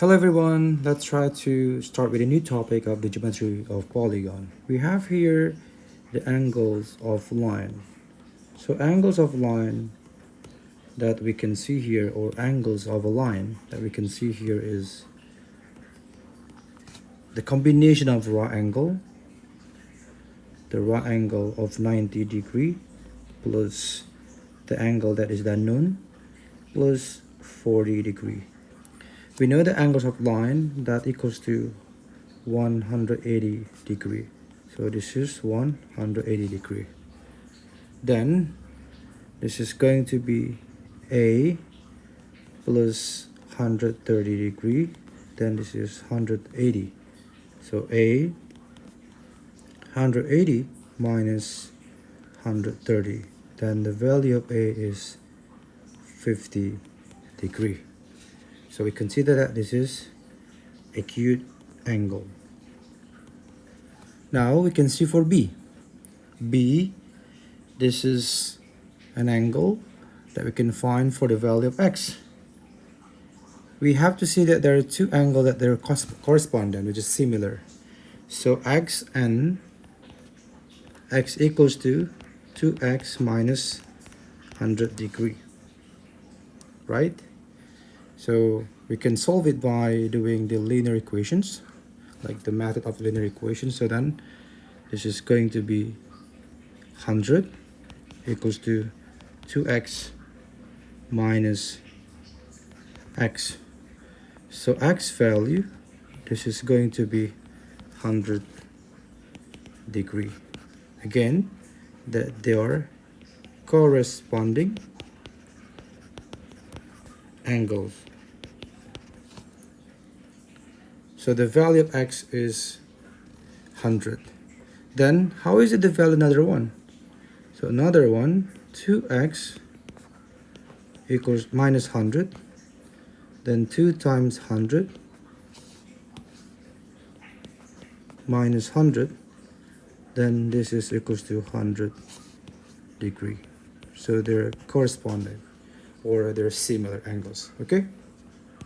Hello everyone, let's try to start with a new topic of the geometry of polygon. We have here the angles of line. So angles of line that we can see here, or angles of a line that we can see here, is the combination of the right angle of 90 degree plus the angle that is unknown plus 40 degree. We know the angles of line that equals to 180 degree. So this is 180 degree. Then this is going to be A plus 130 degree. Then this is 180. So A 180 minus 130. Then the value of A is 50 degree. So we consider that this is acute angle. Now we can see for B. B, this is an angle that we can find for the value of x. We have to see that there are two angles that are correspondent, which is similar. So x equals to 2x minus 100 degree, right? So we can solve it by doing the linear equations, like the method of linear equations. So then this is going to be 100 equals to 2x minus x. So x value, this is going to be 100 degree. Again, that they are corresponding angles. So the value of x is 100. Then how is it the value another one? So another one, 2x equals minus 100. Then 2 times 100 minus 100. Then this is equals to 100 degree. So they're corresponding, or they're similar angles. Okay.